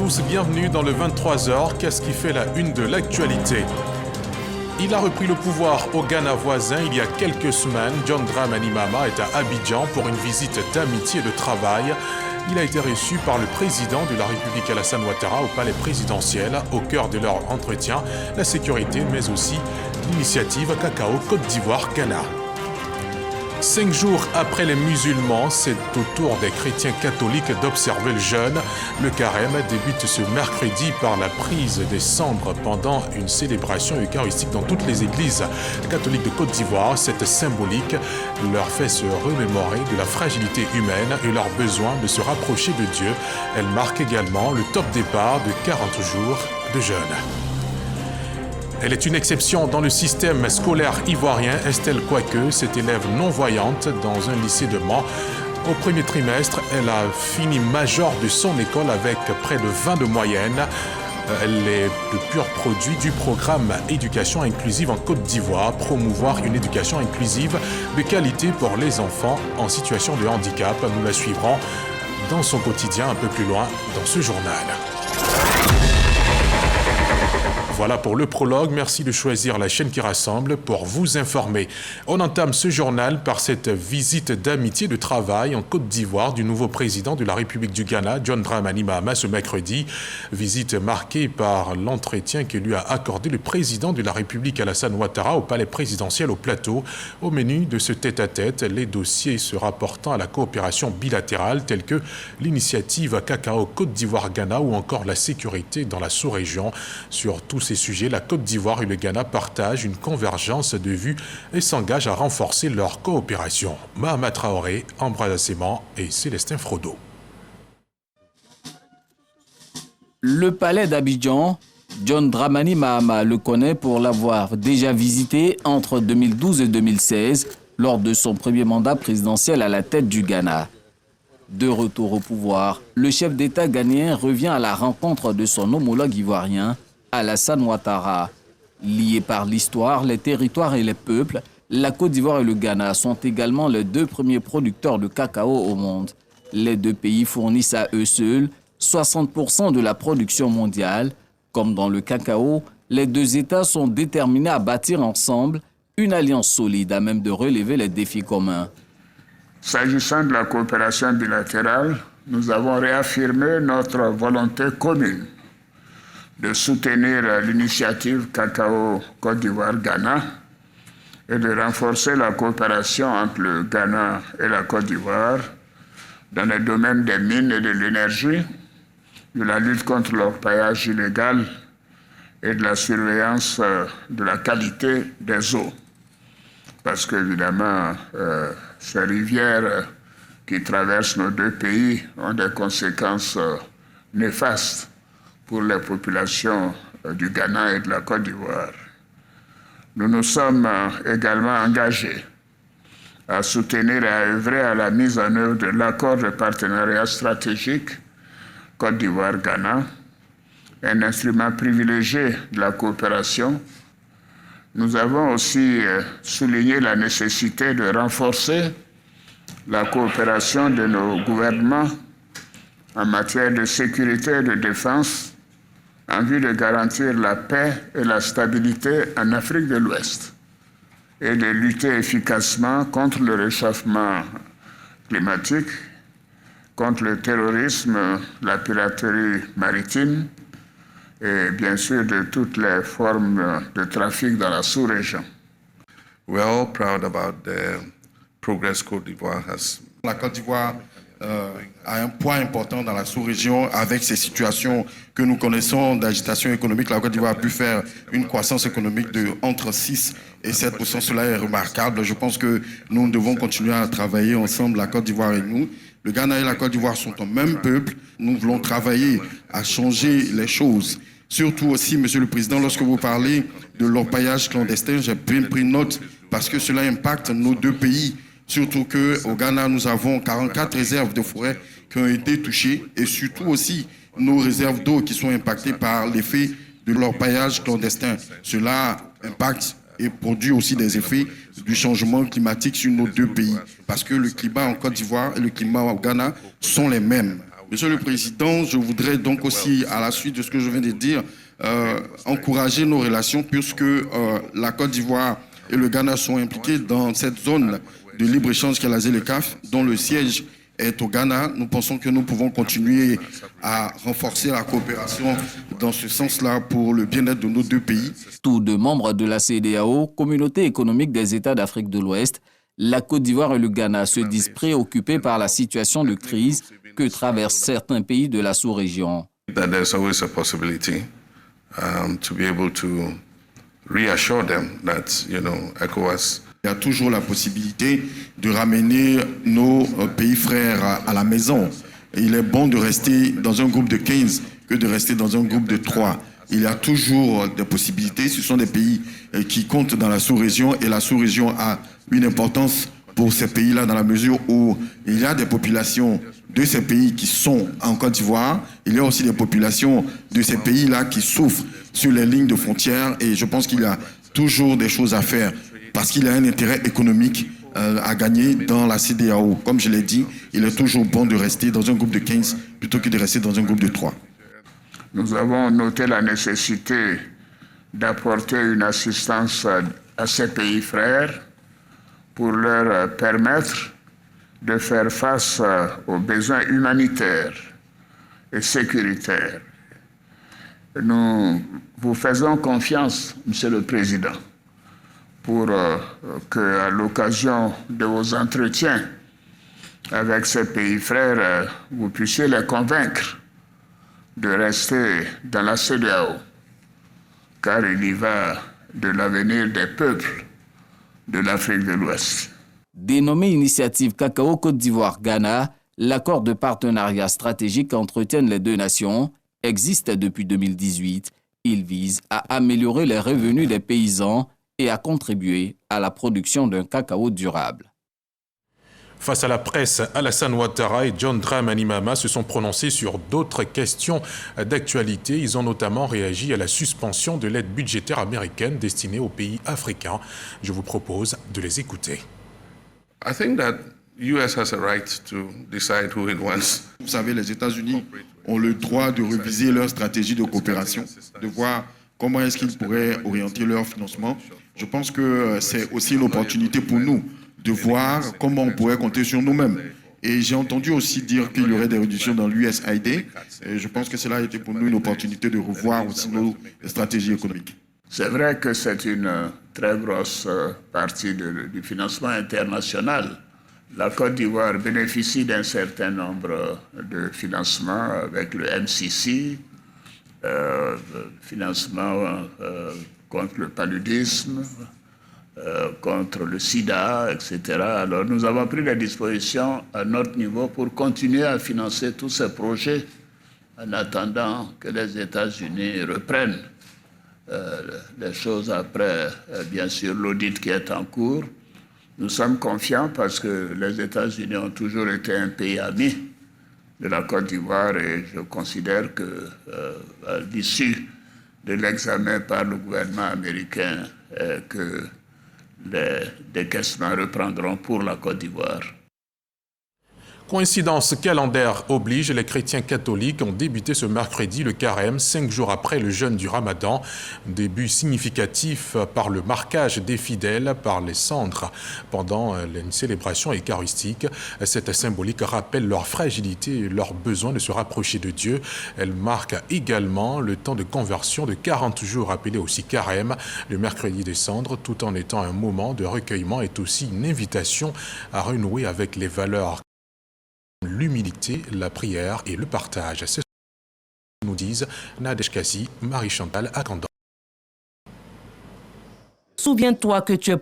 tous, bienvenue dans le 23h. Qu'est-ce qui fait la une de l'actualité? Il a repris le pouvoir au Ghana voisin il y a quelques semaines. John Dramani Mahama est à Abidjan pour une visite d'amitié et de travail. Il a été reçu par le président de la République Alassane Ouattara au palais présidentiel. Au cœur de leur entretien, la sécurité, mais aussi l'initiative Cacao Côte d'Ivoire-Ghana. 5 jours après les musulmans, c'est au tour des chrétiens catholiques d'observer le jeûne. Le carême débute ce mercredi par la prise des cendres pendant une célébration eucharistique dans toutes les églises catholiques de Côte d'Ivoire. Cette symbolique leur fait se remémorer de la fragilité humaine et leur besoin de se rapprocher de Dieu. Elle marque également le top départ de 40 jours de jeûne. Elle est une exception dans le système scolaire ivoirien. Estelle Kouaké, cette élève non-voyante dans un lycée de Mans. Au premier trimestre, elle a fini major de son école avec près de 20 de moyenne. Elle est le pur produit du programme Éducation inclusive en Côte d'Ivoire, promouvoir une éducation inclusive de qualité pour les enfants en situation de handicap. Nous la suivrons dans son quotidien un peu plus loin dans ce journal. Voilà pour le prologue. Merci de choisir la chaîne qui rassemble pour vous informer. On entame ce journal par cette visite d'amitié et de travail en Côte d'Ivoire du nouveau président de la République du Ghana, John Dramani Mahama, ce mercredi. Visite marquée par l'entretien que lui a accordé le président de la République, Alassane Ouattara, au palais présidentiel au Plateau. Au menu de ce tête-à-tête, les dossiers se rapportant à la coopération bilatérale tels que l'initiative Cacao Côte d'Ivoire-Ghana ou encore la sécurité dans la sous-région. Sur tous ces sujets, la Côte d'Ivoire et le Ghana partagent une convergence de vues et s'engagent à renforcer leur coopération. Mahama Traoré, Ambroise Asséman et Célestin Frodo. Le palais d'Abidjan, John Dramani Mahama le connaît pour l'avoir déjà visité entre 2012 et 2016 lors de son premier mandat présidentiel à la tête du Ghana. De retour au pouvoir, le chef d'État ghanéen revient à la rencontre de son homologue ivoirien, Alassane Ouattara. Liés par l'histoire, les territoires et les peuples, la Côte d'Ivoire et le Ghana sont également les deux premiers producteurs de cacao au monde. Les deux pays fournissent à eux seuls 60% de la production mondiale. Comme dans le cacao, les deux États sont déterminés à bâtir ensemble une alliance solide à même de relever les défis communs. S'agissant de la coopération bilatérale, nous avons réaffirmé notre volonté commune de soutenir l'initiative Cacao Côte d'Ivoire-Ghana et de renforcer la coopération entre le Ghana et la Côte d'Ivoire dans les domaines des mines et de l'énergie, de la lutte contre l'orpaillage illégal et de la surveillance de la qualité des eaux. Parce qu'évidemment, ces rivières qui traversent nos deux pays ont des conséquences néfastes pour les populations du Ghana et de la Côte d'Ivoire. Nous nous sommes également engagés à soutenir et à œuvrer à la mise en œuvre de l'accord de partenariat stratégique Côte d'Ivoire-Ghana, un instrument privilégié de la coopération. Nous avons aussi souligné la nécessité de renforcer la coopération de nos gouvernements en matière de sécurité et de défense en vue de garantir la paix et la stabilité en Afrique de l'Ouest et de lutter efficacement contre le réchauffement climatique, contre le terrorisme, la piraterie maritime et bien sûr de toutes les formes de trafic dans la sous-région. We're all proud about the progress Côte d'Ivoire has. La Côte d'Ivoire a un poids important dans la sous-région avec ces situations que nous connaissons d'agitation économique. La Côte d'Ivoire a pu faire une croissance économique de entre 6 et 7%. Cela est remarquable. Je pense que nous devons continuer à travailler ensemble, la Côte d'Ivoire et nous. Le Ghana et la Côte d'Ivoire sont un même peuple. Nous voulons travailler à changer les choses. Surtout aussi, Monsieur le Président, lorsque vous parlez de l'orpaillage clandestin, j'ai bien pris note parce que cela impacte nos deux pays. Surtout qu'au Ghana, nous avons 44 réserves de forêt qui ont été touchées et surtout aussi nos réserves d'eau qui sont impactées par l'effet de l'orpaillage clandestin. Cela impacte et produit aussi des effets du changement climatique sur nos deux pays. Parce que le climat en Côte d'Ivoire et le climat au Ghana sont les mêmes. Monsieur le Président, je voudrais donc aussi, à la suite de ce que je viens de dire, encourager nos relations puisque la Côte d'Ivoire et le Ghana sont impliqués dans cette zone de libre-échange qu'est la ZLECAf, dont le siège est au Ghana. Nous pensons que nous pouvons continuer à renforcer la coopération dans ce sens-là pour le bien-être de nos deux pays. Tous deux membres de la CEDEAO, Communauté économique des États d'Afrique de l'Ouest, la Côte d'Ivoire et le Ghana se disent préoccupés par la situation de crise que traversent certains pays de la sous-région. There's always a possibility to be able to reassure them that, ECOWAS. Il y a toujours la possibilité de ramener nos pays frères à la maison. Et il est bon de rester dans un groupe de 15 que de rester dans un groupe de 3. Il y a toujours des possibilités. Ce sont des pays qui comptent dans la sous-région et la sous-région a une importance pour ces pays-là dans la mesure où il y a des populations de ces pays qui sont en Côte d'Ivoire. Il y a aussi des populations de ces pays-là qui souffrent sur les lignes de frontières et je pense qu'il y a toujours des choses à faire parce qu'il y a un intérêt économique à gagner dans la CEDEAO. Comme je l'ai dit, il est toujours bon de rester dans un groupe de 15 plutôt que de rester dans un groupe de 3. Nous avons noté la nécessité d'apporter une assistance à ces pays frères pour leur permettre de faire face aux besoins humanitaires et sécuritaires. Nous vous faisons confiance, Monsieur le Président, pour qu'à l'occasion de vos entretiens avec ces pays frères, vous puissiez les convaincre de rester dans la CEDEAO, car il y va de l'avenir des peuples de l'Afrique de l'Ouest. Dénommé Initiative Cacao Côte d'Ivoire-Ghana, l'accord de partenariat stratégique qu'entretiennent les deux nations existe depuis 2018. Il vise à améliorer les revenus des paysans et à contribuer à la production d'un cacao durable. Face à la presse, Alassane Ouattara et John Dramani Mahama se sont prononcés sur d'autres questions d'actualité. Ils ont notamment réagi à la suspension de l'aide budgétaire américaine destinée aux pays africains. Je vous propose de les écouter. I think that US has a right to decide who it wants. Vous savez, les États-Unis ont le droit de réviser leur stratégie de coopération, de voir comment est-ce qu'ils pourraient orienter leur financement. Je pense que c'est aussi une opportunité pour nous de voir comment on pourrait compter sur nous-mêmes. Et j'ai entendu aussi dire qu'il y aurait des réductions dans l'USAID. Et je pense que cela a été pour nous une opportunité de revoir aussi nos stratégies économiques. C'est vrai que c'est une très grosse partie du financement international. La Côte d'Ivoire bénéficie d'un certain nombre de financements avec le MCC, financement contre le paludisme, contre le sida, etc. Alors nous avons pris des dispositions à notre niveau pour continuer à financer tous ces projets en attendant que les États-Unis reprennent les choses après, bien sûr, l'audit qui est en cours. Nous sommes confiants parce que les États-Unis ont toujours été un pays ami de la Côte d'Ivoire et je considère que à l'issue de l'examen par le gouvernement américain, que les décaissements reprendront pour la Côte d'Ivoire. Coïncidence calendaire oblige, les chrétiens catholiques ont débuté ce mercredi le carême, 5 jours après le jeûne du Ramadan. Début significatif par le marquage des fidèles par les cendres pendant une célébration eucharistique. Cette symbolique rappelle leur fragilité et leur besoin de se rapprocher de Dieu. Elle marque également le temps de conversion de 40 jours appelé aussi carême. Le mercredi des cendres, tout en étant un moment de recueillement, est aussi une invitation à renouer avec les valeurs, l'humilité, la prière et le partage. C'est ce que nous disent Nadège Kassi, Marie-Chantal Akandon. Souviens-toi que tu es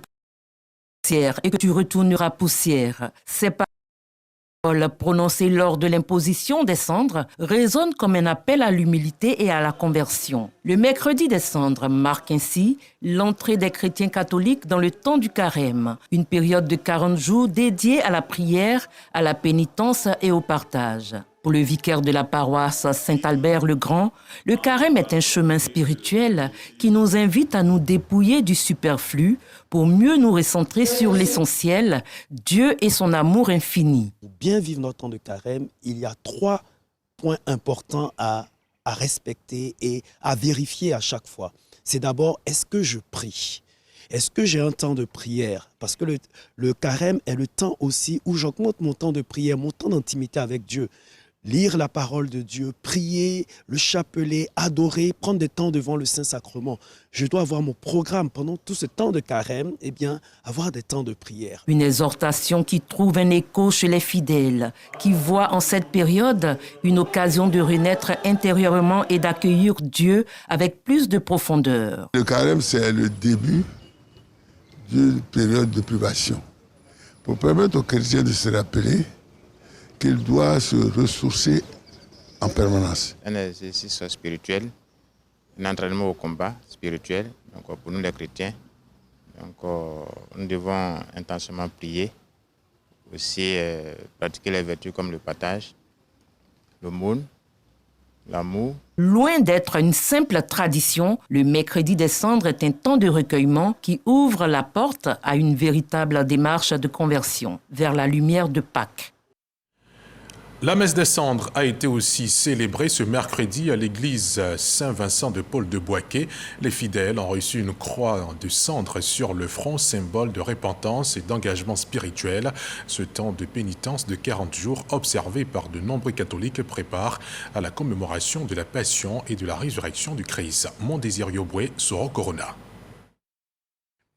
poussière et que tu retourneras poussière. Ces paroles prononcées lors de l'imposition des cendres résonnent comme un appel à l'humilité et à la conversion. Le mercredi des cendres marque ainsi l'entrée des chrétiens catholiques dans le temps du carême, une période de 40 jours dédiée à la prière, à la pénitence et au partage. Pour le vicaire de la paroisse Saint-Albert-le-Grand, le carême est un chemin spirituel qui nous invite à nous dépouiller du superflu pour mieux nous recentrer sur l'essentiel, Dieu et son amour infini. Pour bien vivre notre temps de carême, il y a 3 point important à respecter et à vérifier à chaque fois. C'est d'abord, est-ce que je prie? Est-ce que j'ai un temps de prière? Parce que le carême est le temps aussi où j'augmente mon temps de prière, mon temps d'intimité avec Dieu. Lire la parole de Dieu, prier, le chapelet, adorer, prendre des temps devant le Saint-Sacrement. Je dois avoir mon programme pendant tout ce temps de carême, eh bien, avoir des temps de prière. Une exhortation qui trouve un écho chez les fidèles, qui voient en cette période une occasion de renaître intérieurement et d'accueillir Dieu avec plus de profondeur. Le carême, c'est le début d'une période de privation pour permettre aux chrétiens de se rappeler qu'il doit se ressourcer en permanence. Un exercice spirituel, un entraînement au combat spirituel, donc pour nous les chrétiens. Donc, nous devons intensément prier, aussi pratiquer les vertus comme le partage, l'aumône, l'amour. Loin d'être une simple tradition, le mercredi des cendres est un temps de recueillement qui ouvre la porte à une véritable démarche de conversion vers la lumière de Pâques. La messe des cendres a été aussi célébrée ce mercredi à l'église Saint-Vincent de Paul de Boaké. Les fidèles ont reçu une croix de cendres sur le front, symbole de repentance et d'engagement spirituel. Ce temps de pénitence de 40 jours observé par de nombreux catholiques prépare à la commémoration de la Passion et de la résurrection du Christ. Mon désir Yoboué, Soro Corona.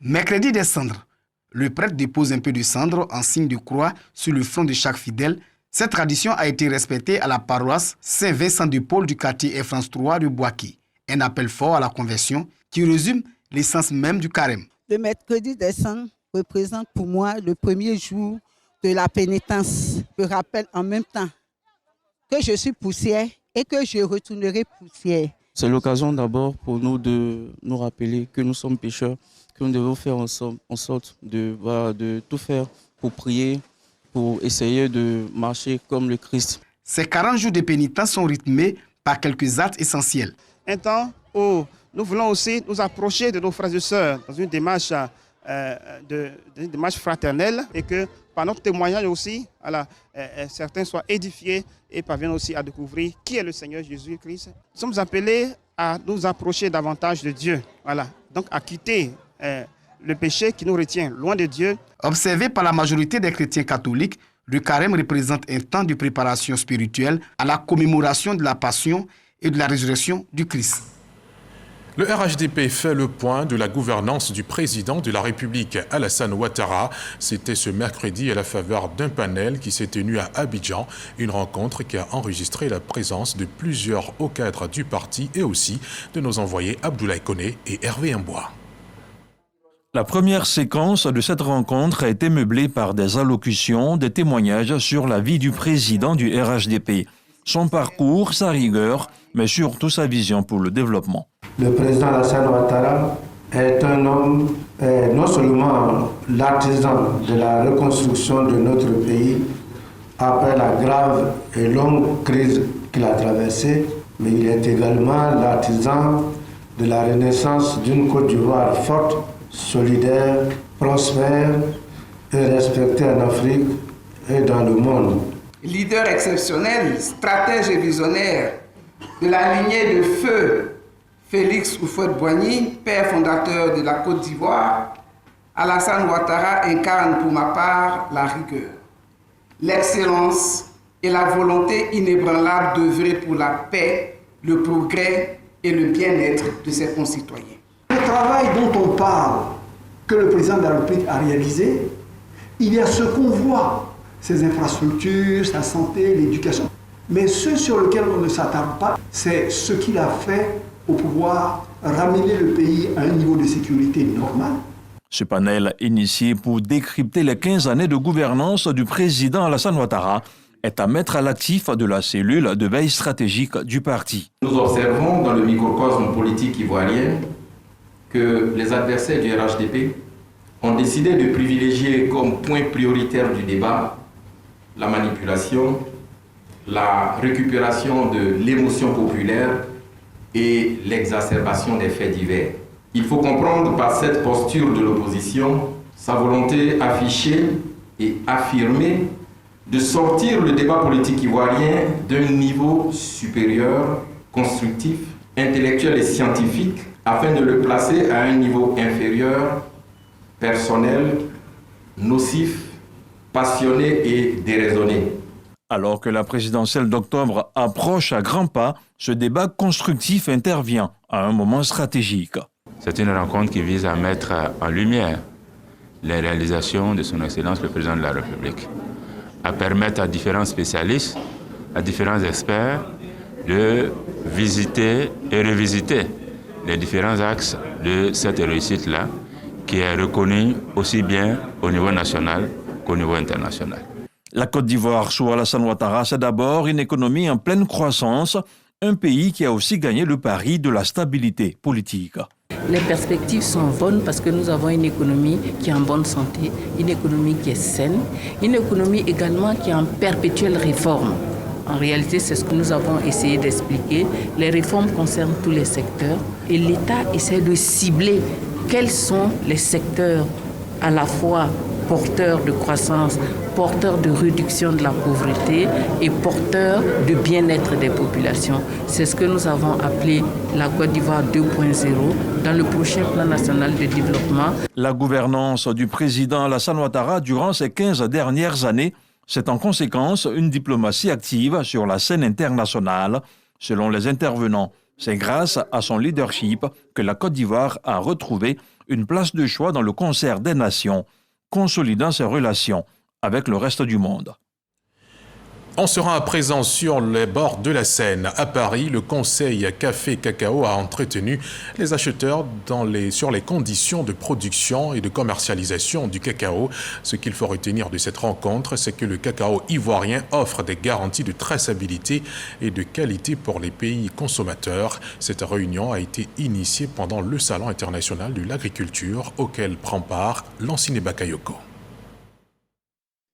Mercredi des cendres, le prêtre dépose un peu de cendre en signe de croix sur le front de chaque fidèle. Cette tradition a été respectée à la paroisse Saint-Vincent de Paul du quartier France 3 de Boaké. Un appel fort à la conversion qui résume l'essence même du carême. Le mercredi des cendres représente pour moi le premier jour de la pénitence. Je rappelle en même temps que je suis poussière et que je retournerai poussière. C'est l'occasion d'abord pour nous de nous rappeler que nous sommes pécheurs, que nous devons faire en sorte de tout faire pour prier, pour essayer de marcher comme le Christ. Ces 40 jours de pénitence sont rythmés par quelques actes essentiels. Un temps où nous voulons aussi nous approcher de nos frères et sœurs dans une démarche, fraternelle et que par notre témoignage aussi, certains soient édifiés et parviennent aussi à découvrir qui est le Seigneur Jésus-Christ. Nous sommes appelés à nous approcher davantage de Dieu, donc à quitter le péché qui nous retient loin de Dieu. Observé par la majorité des chrétiens catholiques, le carême représente un temps de préparation spirituelle à la commémoration de la Passion et de la résurrection du Christ. Le RHDP fait le point de la gouvernance du président de la République, Alassane Ouattara. C'était ce mercredi à la faveur d'un panel qui s'est tenu à Abidjan, une rencontre qui a enregistré la présence de plusieurs hauts cadres du parti et aussi de nos envoyés Abdoulaye Koné et Hervé Mboua. La première séquence de cette rencontre a été meublée par des allocutions, des témoignages sur la vie du président du RHDP, son parcours, sa rigueur, mais surtout sa vision pour le développement. Le président Alassane Ouattara est un homme, non seulement l'artisan de la reconstruction de notre pays après la grave et longue crise qu'il a traversée, mais il est également l'artisan de la renaissance d'une Côte d'Ivoire forte, solidaire, prospère et respectée en Afrique et dans le monde. Leader exceptionnel, stratège et visionnaire de la lignée de feu Félix Houphouët-Boigny, père fondateur de la Côte d'Ivoire, Alassane Ouattara incarne pour ma part la rigueur, l'excellence et la volonté inébranlable d'œuvrer pour la paix, le progrès et le bien-être de ses concitoyens. Le travail dont on parle, que le président de la République a réalisé, il y a ce qu'on voit, ses infrastructures, sa santé, l'éducation. Mais ce sur lequel on ne s'attarde pas, c'est ce qu'il a fait pour pouvoir ramener le pays à un niveau de sécurité normal. Ce panel, initié pour décrypter les 15 années de gouvernance du président Alassane Ouattara, est à mettre à l'actif de la cellule de veille stratégique du parti. Nous observons dans le microcosme politique ivoirien que les adversaires du RHDP ont décidé de privilégier comme point prioritaire du débat la manipulation, la récupération de l'émotion populaire et l'exacerbation des faits divers. Il faut comprendre par cette posture de l'opposition sa volonté affichée et affirmée de sortir le débat politique ivoirien d'un niveau supérieur, constructif, intellectuel et scientifique, afin de le placer à un niveau inférieur, personnel, nocif, passionné et déraisonné. Alors que la présidentielle d'octobre approche à grands pas, ce débat constructif intervient à un moment stratégique. C'est une rencontre qui vise à mettre en lumière les réalisations de son Excellence le Président de la République, à permettre à différents spécialistes, à différents experts de visiter et revisiter les différents axes de cette réussite-là, qui est reconnue aussi bien au niveau national qu'au niveau international. La Côte d'Ivoire, sous Alassane Ouattara, c'est d'abord une économie en pleine croissance, un pays qui a aussi gagné le pari de la stabilité politique. Les perspectives sont bonnes parce que nous avons une économie qui est en bonne santé, une économie qui est saine, une économie également qui est en perpétuelle réforme. En réalité, c'est ce que nous avons essayé d'expliquer. Les réformes concernent tous les secteurs et l'État essaie de cibler quels sont les secteurs à la fois porteurs de croissance, porteurs de réduction de la pauvreté et porteurs de bien-être des populations. C'est ce que nous avons appelé la Côte d'Ivoire 2.0 dans le prochain plan national de développement. La gouvernance du président Alassane Ouattara durant ces 15 dernières années, c'est en conséquence une diplomatie active sur la scène internationale. Selon les intervenants, c'est grâce à son leadership que la Côte d'Ivoire a retrouvé une place de choix dans le concert des nations, consolidant ses relations avec le reste du monde. On sera à présent sur les bords de la Seine. À Paris, le Conseil Café Cacao a entretenu les acheteurs sur les conditions de production et de commercialisation du cacao. Ce qu'il faut retenir de cette rencontre, c'est que le cacao ivoirien offre des garanties de traçabilité et de qualité pour les pays consommateurs. Cette réunion a été initiée pendant le Salon international de l'agriculture auquel prend part Lansine Bakayoko.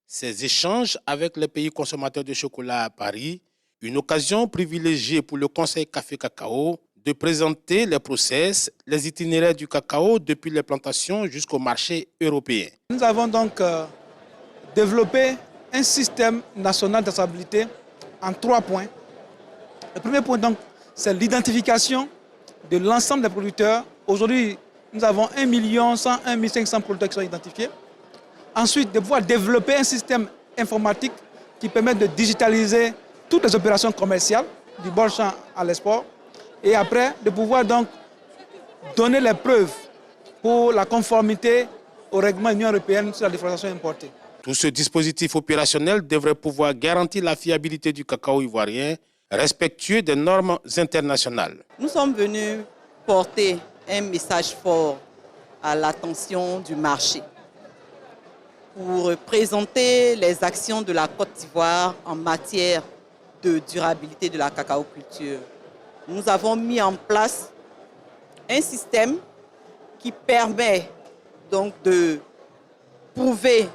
Ces échanges avec les pays consommateurs de chocolat à Paris, une occasion privilégiée pour le Conseil Café Cacao de présenter les process, les itinéraires du cacao depuis les plantations jusqu'au marché européen. Nous avons donc développé un système national de traçabilité en 3 points. Le premier point, donc, c'est l'identification de l'ensemble des producteurs. Aujourd'hui, nous avons 1 500 producteurs qui sont identifiés. Ensuite, de pouvoir développer un système informatique qui permet de digitaliser toutes les opérations commerciales, du bon champ à l'export. Et après, de pouvoir donc donner les preuves pour la conformité au règlement de l'Union européenne sur la déforestation importée. Tout ce dispositif opérationnel devrait pouvoir garantir la fiabilité du cacao ivoirien, respectueux des normes internationales. Nous sommes venus porter un message fort à l'attention du marché, pour présenter les actions de la Côte d'Ivoire en matière de durabilité de la cacao-culture. Nous avons mis en place un système qui permet donc de prouver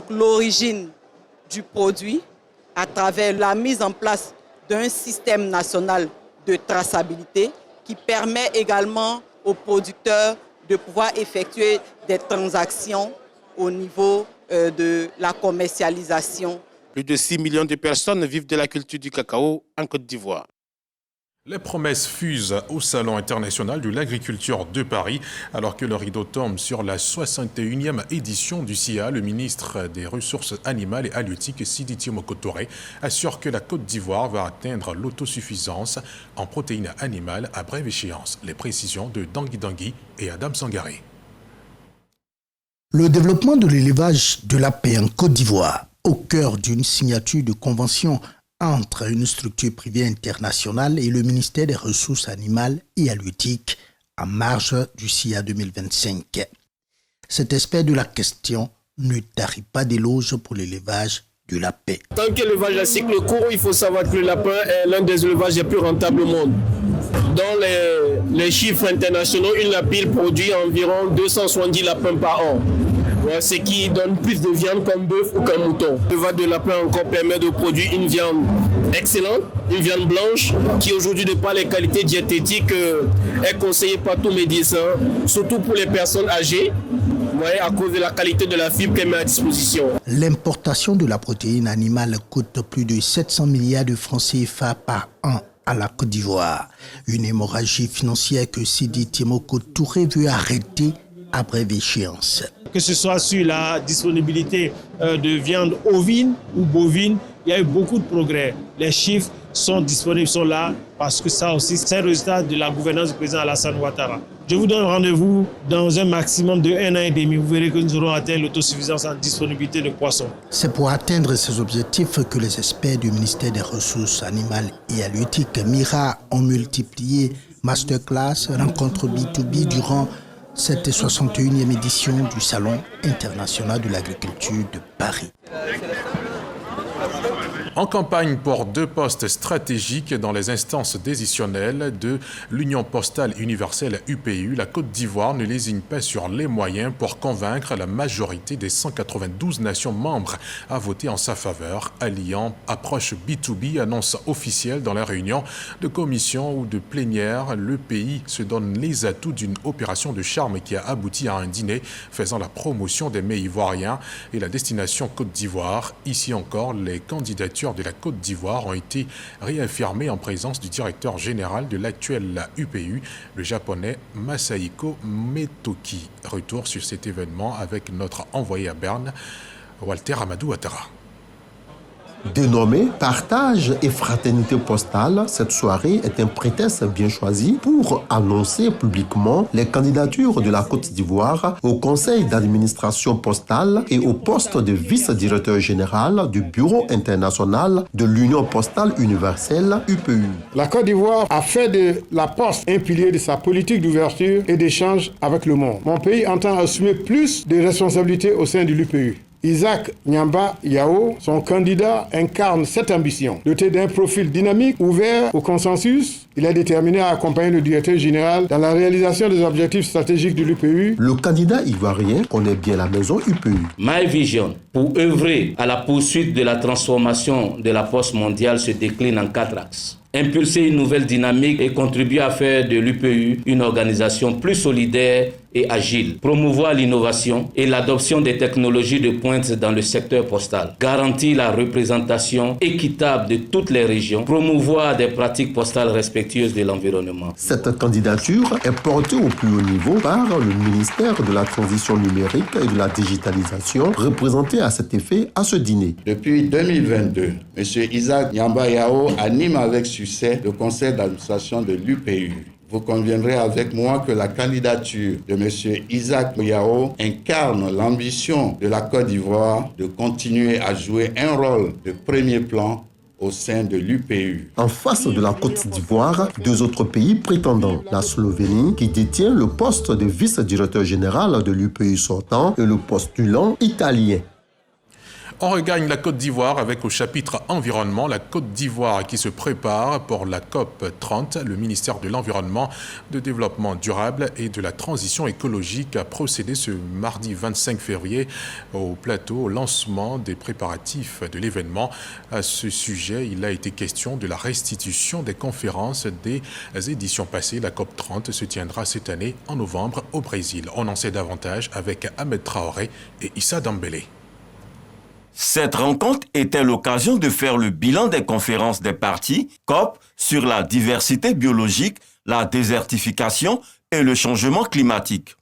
l'origine du produit à travers la mise en place d'un système national de traçabilité qui permet également aux producteurs de pouvoir effectuer des transactions au niveau de la commercialisation. Plus de 6 millions de personnes vivent de la culture du cacao en Côte d'Ivoire. Les promesses fusent au Salon international de l'agriculture de Paris. Alors que le rideau tombe sur la 61e édition du SIA, le ministre des Ressources animales et halieutiques, Sidi Tiomoko Touré, assure que la Côte d'Ivoire va atteindre l'autosuffisance en protéines animales à brève échéance. Les précisions de Dangui Dangui et Adam Sangaré. Le développement de l'élevage de la paix en Côte d'Ivoire, au cœur d'une signature de convention entre une structure privée internationale et le ministère des Ressources animales et halieutiques en marge du SIA 2025. Cet aspect de la question ne tarit pas d'éloges pour l'élevage de la paix. Tant que l'élevage à cycle court, il faut savoir que le lapin est l'un des élevages les plus rentables au monde. Dans les chiffres internationaux, une lapine produit environ 270 lapins par an. Ce qui donne plus de viande qu'un bœuf ou qu'un mouton. L'élevage de lapin encore permet de produire une viande excellente, une viande blanche, qui aujourd'hui, de par les qualités diététiques, est conseillée par tous médecins, surtout pour les personnes âgées, Vous voyez, à cause de la qualité de la fibre qu'elle met à disposition. L'importation de la protéine animale coûte plus de 700 milliards de francs CFA par an à la Côte d'Ivoire. Une hémorragie financière que Sidi Timoko Touré veut arrêter à brève échéance. Que ce soit sur la disponibilité de viande ovine ou bovine, il y a eu beaucoup de progrès. Les chiffres sont disponibles, sont là, parce que ça aussi, c'est le résultat de la gouvernance du président Alassane Ouattara. Je vous donne rendez-vous dans un maximum de 1 an et demi. Vous verrez que nous aurons atteint l'autosuffisance en disponibilité de poissons. C'est pour atteindre ces objectifs que les experts du ministère des Ressources animales et halieutiques MIRA ont multiplié masterclass, rencontres B2B durant cette 61e édition du Salon international de l'agriculture de Paris. En campagne pour 2 postes stratégiques dans les instances décisionnelles de l'Union postale universelle UPU, la Côte d'Ivoire ne lésigne pas sur les moyens pour convaincre la majorité des 192 nations membres à voter en sa faveur, alliant approche B2B, annonce officielle dans la réunion de commission ou de plénière. Le pays se donne les atouts d'une opération de charme qui a abouti à un dîner faisant la promotion des mets ivoiriens et la destination Côte d'Ivoire. Ici encore, les candidatures de la Côte d'Ivoire ont été réaffirmées en présence du directeur général de l'actuelle UPU, le japonais Masahiko Metoki. Retour sur cet événement avec notre envoyé à Berne, Walter Amadou Ouattara. Dénommée Partage et Fraternité Postale, cette soirée est un prétexte bien choisi pour annoncer publiquement les candidatures de la Côte d'Ivoire au conseil d'administration postale et au poste de vice-directeur général du Bureau international de l'Union postale universelle UPU. La Côte d'Ivoire a fait de la poste un pilier de sa politique d'ouverture et d'échange avec le monde. Mon pays entend assumer plus de responsabilités au sein de l'UPU. Isaac Nyamba Yao, son candidat, incarne cette ambition. Doté d'un profil dynamique, ouvert au consensus, il est déterminé à accompagner le directeur général dans la réalisation des objectifs stratégiques de l'UPU. Le candidat ivoirien connaît bien la maison UPU. My Vision, pour œuvrer à la poursuite de la transformation de la poste mondiale, se décline en 4 axes. Impulser une nouvelle dynamique et contribuer à faire de l'UPU une organisation plus solidaire et agile. Promouvoir l'innovation et l'adoption des technologies de pointe dans le secteur postal. Garantir la représentation équitable de toutes les régions. Promouvoir des pratiques postales respectueuses de l'environnement. Cette candidature est portée au plus haut niveau par le ministère de la Transition numérique et de la digitalisation, représenté à cet effet à ce dîner. Depuis 2022, M. Isaac Nyamba Yao anime avec succès le conseil d'administration de l'UPU. Vous conviendrez avec moi que la candidature de M. Isaac Yao incarne l'ambition de la Côte d'Ivoire de continuer à jouer un rôle de premier plan au sein de l'UPU. En face de la Côte d'Ivoire, 2 autres pays prétendants, la Slovénie qui détient le poste de vice-directeur général de l'UPU sortant et le postulant italien. On regagne la Côte d'Ivoire avec au chapitre environnement la Côte d'Ivoire qui se prépare pour la COP 30. Le ministère de l'Environnement, de Développement durable et de la Transition écologique a procédé ce mardi 25 février au plateau au lancement des préparatifs de l'événement. À ce sujet, il a été question de la restitution des conférences des éditions passées. La COP 30 se tiendra cette année en novembre au Brésil. On en sait davantage avec Ahmed Traoré et Issa Dambélé. Cette rencontre était l'occasion de faire le bilan des conférences des parties COP sur la diversité biologique, la désertification et le changement climatique,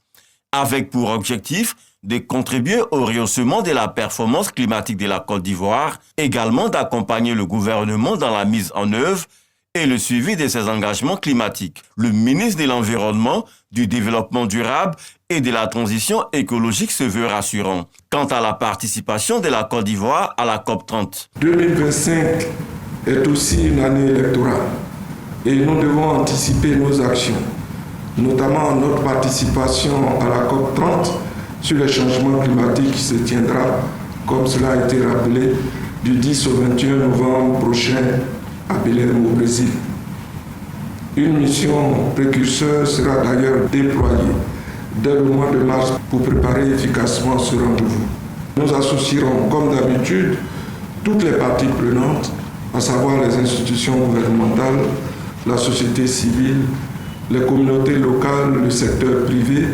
avec pour objectif de contribuer au rehaussement de la performance climatique de la Côte d'Ivoire, également d'accompagner le gouvernement dans la mise en œuvre et le suivi de ses engagements climatiques. Le ministre de l'Environnement, du Développement durable et de la Transition écologique se veut rassurant quant à la participation de la Côte d'Ivoire à la COP 30. 2025 est aussi une année électorale et nous devons anticiper nos actions, notamment notre participation à la COP 30 sur les changements climatiques qui se tiendra, comme cela a été rappelé, du 10 au 21 novembre prochain à Belém au Brésil. Une mission précurseur sera d'ailleurs déployée dès le mois de mars pour préparer efficacement ce rendez-vous. Nous associerons, comme d'habitude, toutes les parties prenantes, à savoir les institutions gouvernementales, la société civile, les communautés locales, le secteur privé,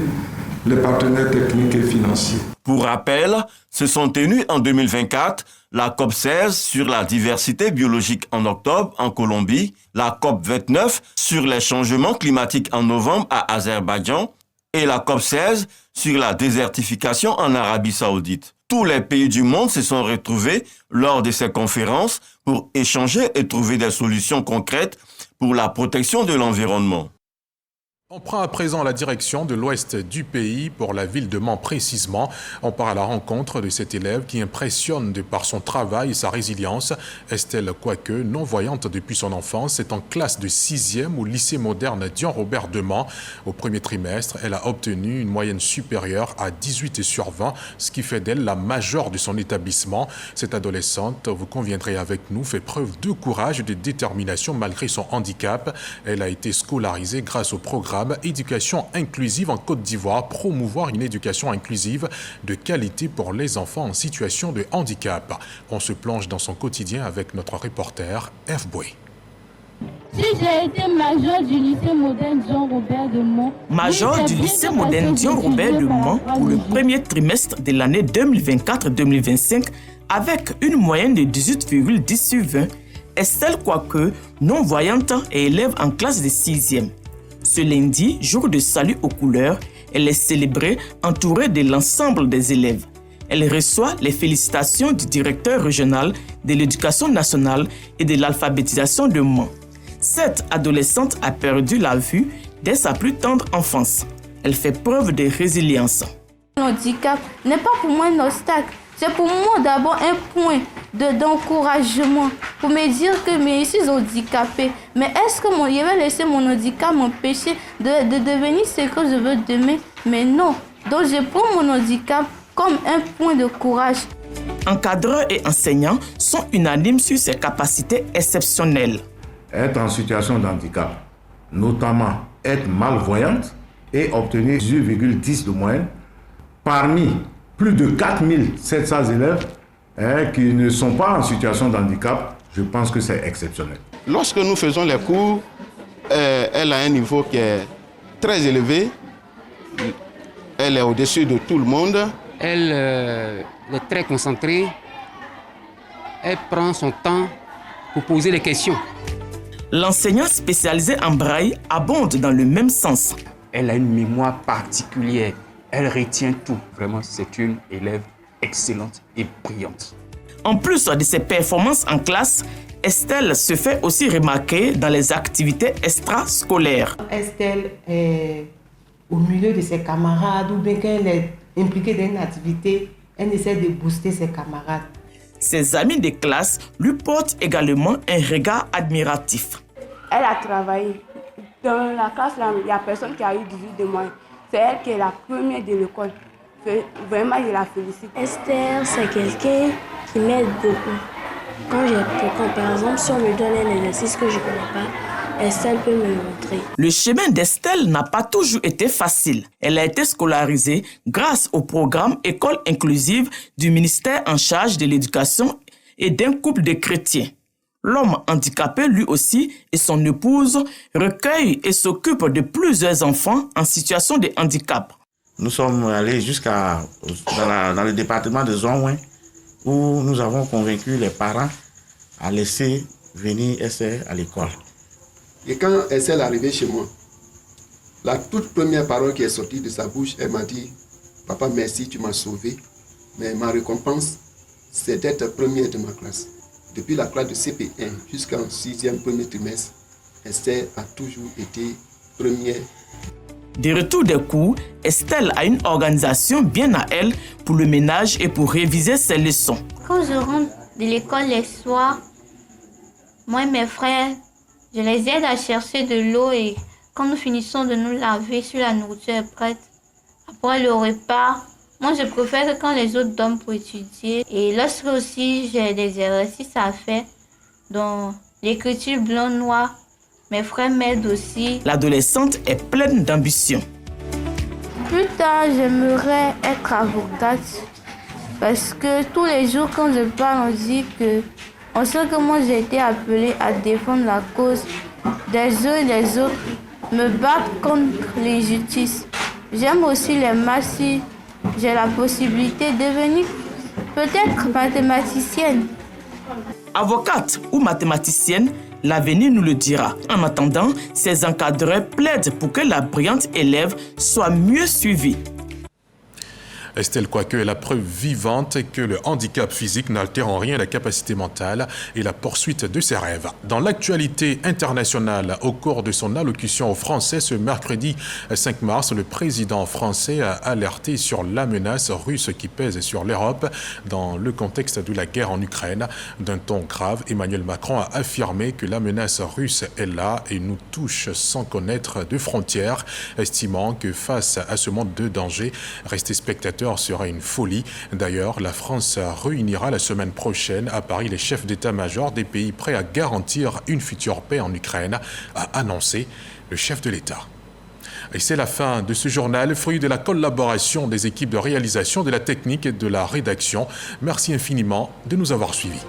les partenaires techniques et financiers. Pour rappel, se sont tenues en 2024 la COP16 sur la diversité biologique en octobre en Colombie, la COP29 sur les changements climatiques en novembre à Azerbaïdjan et la COP16 sur la désertification en Arabie Saoudite. Tous les pays du monde se sont retrouvés lors de ces conférences pour échanger et trouver des solutions concrètes pour la protection de l'environnement. On prend à présent la direction de l'ouest du pays, pour la ville de Mans précisément. On part à la rencontre de cet élève qui impressionne de par son travail et sa résilience. Estelle Quoique, non-voyante depuis son enfance, est en classe de 6e au lycée moderne Dion-Robert de Mans. Au premier trimestre, elle a obtenu une moyenne supérieure à 18 sur 20, ce qui fait d'elle la majeure de son établissement. Cette adolescente, vous conviendrez avec nous, fait preuve de courage et de détermination malgré son handicap. Elle a été scolarisée grâce au programme Éducation inclusive en Côte d'Ivoire, promouvoir une éducation inclusive de qualité pour les enfants en situation de handicap. On se plonge dans son quotidien avec notre reporter F. Boué. Si j'ai été major du lycée moderne Dion-Robert de Mans. Major du lycée moderne Dion-Robert de Mans pour le premier trimestre de l'année 2024-2025 avec une moyenne de 18,10 sur 20, Estelle Quoique, non-voyante et élève en classe de 6e. Ce lundi, jour de salut aux couleurs, elle est célébrée entourée de l'ensemble des élèves. Elle reçoit les félicitations du directeur régional de l'éducation nationale et de l'alphabétisation de Mans. Cette adolescente a perdu la vue dès sa plus tendre enfance. Elle fait preuve de résilience. Le handicap n'est pas pour moi un obstacle. C'est pour moi d'abord un point d'encouragement pour me dire que je suis handicapée. Mais est-ce que je vais laisser mon handicap m'empêcher de devenir ce que je veux demain? Mais non. Donc je prends mon handicap comme un point de courage. Encadreurs et enseignants sont unanimes sur ses capacités exceptionnelles. Être en situation de handicap, notamment être malvoyante et obtenir 18,10 de moyenne parmi plus de 4700 élèves qui ne sont pas en situation de handicap, je pense que c'est exceptionnel. Lorsque nous faisons les cours, elle a un niveau qui est très élevé. Elle est au-dessus de tout le monde. Elle est très concentrée. Elle prend son temps pour poser les questions. L'enseignant spécialisé en braille abonde dans le même sens. Elle a une mémoire particulière. Elle retient tout. Vraiment, c'est une élève excellente et brillante. En plus de ses performances en classe, Estelle se fait aussi remarquer dans les activités extrascolaires. Estelle est au milieu de ses camarades ou bien qu'elle est impliquée dans une activité, elle essaie de booster ses camarades. Ses amis de classe lui portent également un regard admiratif. Elle a travaillé. Dans la classe, il n'y a personne qui a eu 18 de moyenne. C'est elle qui est la première de l'école. Vraiment, je la félicite. Esther, c'est quelqu'un qui m'aide beaucoup. Quand par exemple, si on me donne un exercice que je ne connais pas, Estelle peut me montrer. Le chemin d'Estelle n'a pas toujours été facile. Elle a été scolarisée grâce au programme École inclusive du ministère en charge de l'éducation et d'un couple de chrétiens. L'homme handicapé, lui aussi, et son épouse recueillent et s'occupent de plusieurs enfants en situation de handicap. Nous sommes allés dans le département de Zonouin où nous avons convaincu les parents à laisser venir Estelle à l'école. Et quand Estelle est arrivée chez moi, la toute première parole qui est sortie de sa bouche, elle m'a dit « Papa, merci, tu m'as sauvé, mais ma récompense, c'est d'être première de ma classe. » Depuis la classe de CP1 jusqu'en 6e premier trimestre, Estelle a toujours été première. De retour des cours, Estelle a une organisation bien à elle pour le ménage et pour réviser ses leçons. Quand je rentre de l'école les soirs, moi et mes frères, je les aide à chercher de l'eau et quand nous finissons de nous laver, sur la nourriture est prête. Après le repas, moi je préfère que quand les autres dorment pour étudier. Et lorsque aussi j'ai des exercices à faire, dont l'écriture blanc-noir, mes frères m'aident aussi. L'adolescente est pleine d'ambition. Plus tard, j'aimerais être avocate. Parce que tous les jours, quand je parle, on sait que moi, j'ai été appelée à défendre la cause des uns et des autres, me battre contre l'injustice. J'aime aussi les maths si j'ai la possibilité de devenir peut-être mathématicienne. Avocate ou mathématicienne, l'avenir nous le dira. En attendant, ces encadreurs plaident pour que la brillante élève soit mieux suivie. Estelle Quoique est la preuve vivante que le handicap physique n'altère en rien la capacité mentale et la poursuite de ses rêves. Dans l'actualité internationale, au cours de son allocution aux Français ce mercredi 5 mars, le président français a alerté sur la menace russe qui pèse sur l'Europe dans le contexte de la guerre en Ukraine. D'un ton grave, Emmanuel Macron a affirmé que la menace russe est là et nous touche sans connaître de frontières, estimant que face à ce monde de danger, rester spectateur serait une folie. D'ailleurs, la France réunira la semaine prochaine à Paris les chefs d'état-major des pays prêts à garantir une future paix en Ukraine, a annoncé le chef de l'État. Et c'est la fin de ce journal, fruit de la collaboration des équipes de réalisation de la technique et de la rédaction. Merci infiniment de nous avoir suivis.